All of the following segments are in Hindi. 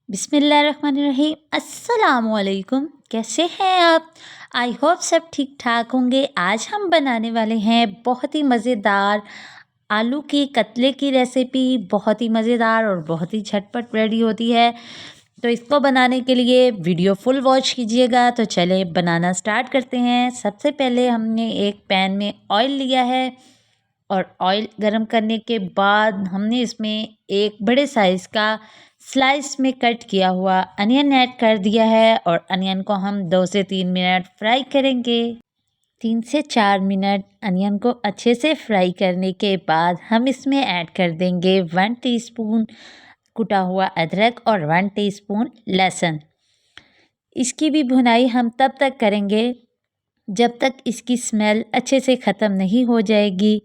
बिस्मिल्लाहिर्रहमानिर्रहीम। अस्सलामुअलैकुम। कैसे हैं आप? आई होप सब ठीक ठाक होंगे। आज हम बनाने वाले हैं बहुत ही मज़ेदार आलू की कतले की रेसिपी। बहुत ही मज़ेदार और बहुत ही झटपट रेडी होती है। तो इसको बनाने के लिए वीडियो फुल वॉच कीजिएगा। तो चले बनाना स्टार्ट करते हैं। सबसे पहले हमने एक पैन में ऑयल लिया है और ऑयल गरम करने के बाद हमने इसमें एक बड़े साइज़ का स्लाइस में कट किया हुआ अनियन ऐड कर दिया है और अनियन को हम 2 से 3 मिनट फ्राई करेंगे। 3 से 4 मिनट अनियन को अच्छे से फ्राई करने के बाद हम इसमें ऐड कर देंगे 1 टीस्पून कुटा हुआ अदरक और 1 टीस्पून लहसुन। इसकी भी भुनाई हम तब तक करेंगे जब तक इसकी स्मेल अच्छे से ख़त्म नहीं हो जाएगी।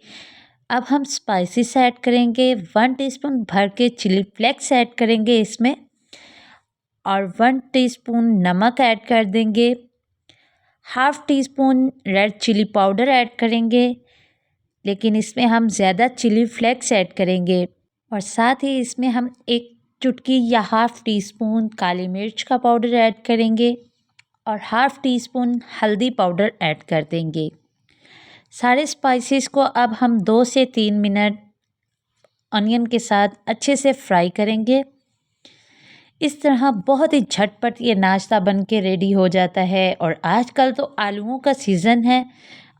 अब हम स्पाइसेस ऐड करेंगे। 1 टीस्पून भर के चिली फ्लेक्स ऐड करेंगे इसमें और 1 टीस्पून नमक ऐड कर देंगे। Half teaspoon red chilli powder add करेंगे, लेकिन इसमें हम ज़्यादा चिली फ्लेक्स ऐड करेंगे। और साथ ही इसमें हम एक चुटकी या हाफ़ टी स्पून काली मिर्च का पाउडर ऐड करेंगे और हाफ़ टी स्पून हल्दी पाउडर ऐड कर देंगे। सारे स्पाइसेस को अब हम 2 से 3 मिनट अनियन के साथ अच्छे से फ्राई करेंगे। इस तरह बहुत ही झटपट ये नाश्ता बन के रेडी हो जाता है। और आजकल तो आलूओं का सीज़न है,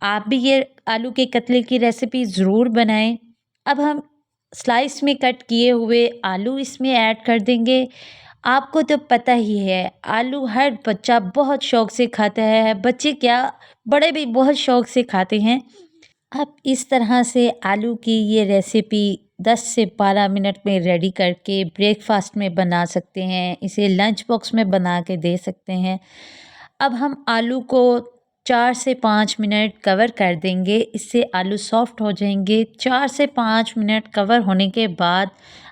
आप भी ये आलू के कतले की रेसिपी ज़रूर बनाएं। अब हम स्लाइस में कट किए हुए आलू इसमें ऐड कर देंगे। आपको तो पता ही है, आलू हर बच्चा बहुत शौक़ से खाता है, बच्चे क्या बड़े भी बहुत शौक़ से खाते हैं। आप इस तरह से आलू की ये रेसिपी 10 से 12 मिनट में रेडी करके ब्रेकफास्ट में बना सकते हैं। इसे लंच बॉक्स में बना के दे सकते हैं। अब हम आलू को 4 से 5 मिनट कवर कर देंगे, इससे आलू सॉफ्ट हो जाएंगे। 4 से 5 मिनट कवर होने के बाद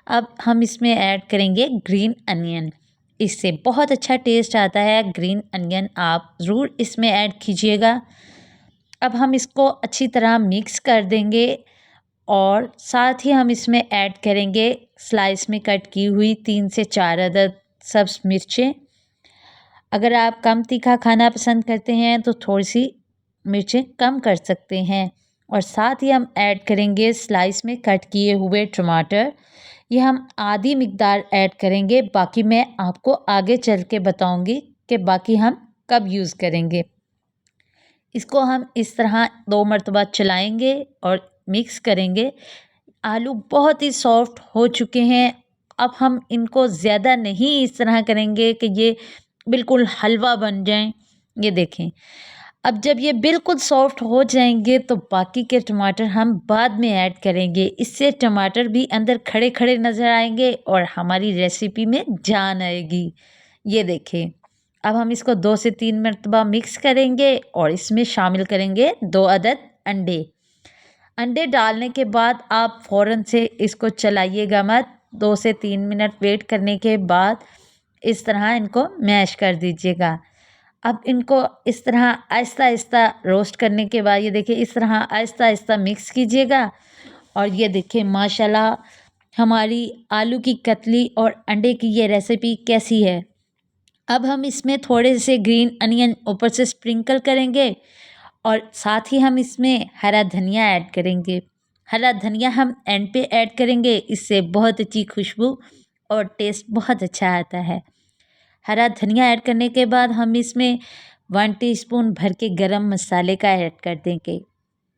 अब हम इसमें ऐड करेंगे ग्रीन अनियन। इससे बहुत अच्छा टेस्ट आता है। ग्रीन अनियन आप ज़रूर इसमें ऐड कीजिएगा। अब हम इसको अच्छी तरह मिक्स कर देंगे और साथ ही हम इसमें ऐड करेंगे स्लाइस में कट की हुई 3 से 4 अदद सब्ज़ मिर्चें। अगर आप कम तीखा खाना पसंद करते हैं तो थोड़ी सी मिर्चें कम कर सकते हैं। और साथ ही हम ऐड करेंगे स्लाइस में कट किए हुए टमाटर। ये हम आधी मिकदार ऐड करेंगे, बाकी मैं आपको आगे चल के बताऊँगी कि बाकी हम कब यूज़ करेंगे। इसको हम इस तरह 2 मरतबा चलाएंगे और मिक्स करेंगे। आलू बहुत ही सॉफ्ट हो चुके हैं। अब हम इनको ज़्यादा नहीं इस तरह करेंगे कि ये बिल्कुल हलवा बन जाएं। ये देखें, अब जब ये बिल्कुल सॉफ्ट हो जाएंगे तो बाकी के टमाटर हम बाद में ऐड करेंगे। इससे टमाटर भी अंदर खड़े खड़े नज़र आएंगे और हमारी रेसिपी में जान आएगी। ये देखें, अब हम इसको 2 से 3 मरतबा मिक्स करेंगे और इसमें शामिल करेंगे 2 अदद अंडे। अंडे डालने के बाद आप फ़ौरन से इसको चलाइएगा मत। 2 से 3 मिनट वेट करने के बाद इस तरह इनको मैश कर दीजिएगा। अब इनको इस तरह आहिस्ता आहिस्ता रोस्ट करने के बाद ये देखिए इस तरह आहिस्ता आहिस्ता मिक्स कीजिएगा। और ये देखिए माशाल्लाह हमारी आलू की कतली और अंडे की ये रेसिपी कैसी है। अब हम इसमें थोड़े से ग्रीन अनियन ऊपर से स्प्रिंकल करेंगे और साथ ही हम इसमें हरा धनिया ऐड करेंगे। हरा धनिया हम एंड पे ऐड करेंगे, इससे बहुत अच्छी खुशबू और टेस्ट बहुत अच्छा आता है। हरा धनिया ऐड करने के बाद हम इसमें 1 टीस्पून भर के गरम मसाले का ऐड कर देंगे।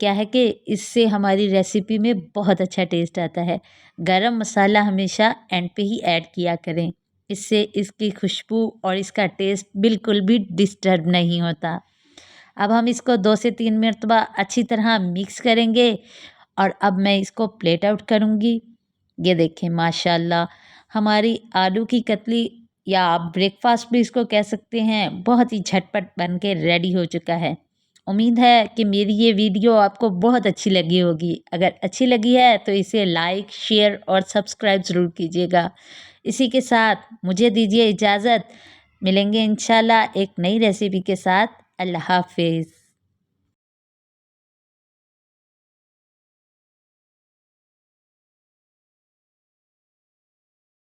क्या है कि इससे हमारी रेसिपी में बहुत अच्छा टेस्ट आता है। गरम मसाला हमेशा एंड पे ही ऐड किया करें, इससे इसकी खुशबू और इसका टेस्ट बिल्कुल भी डिस्टर्ब नहीं होता। अब हम इसको 2 से 3 मरतबा अच्छी तरह मिक्स करेंगे और अब मैं इसको प्लेट आउट करूँगी। ये देखें माशाल्लाह हमारी आलू की कतली, या आप ब्रेकफास्ट भी इसको कह सकते हैं, बहुत ही झटपट बन के रेडी हो चुका है। उम्मीद है कि मेरी ये वीडियो आपको बहुत अच्छी लगी होगी। अगर अच्छी लगी है तो इसे लाइक, शेयर और सब्सक्राइब ज़रूर कीजिएगा। इसी के साथ मुझे दीजिए इजाज़त। मिलेंगे इंशाल्लाह एक नई रेसिपी के साथ। अल्लाह हाफ़िज़।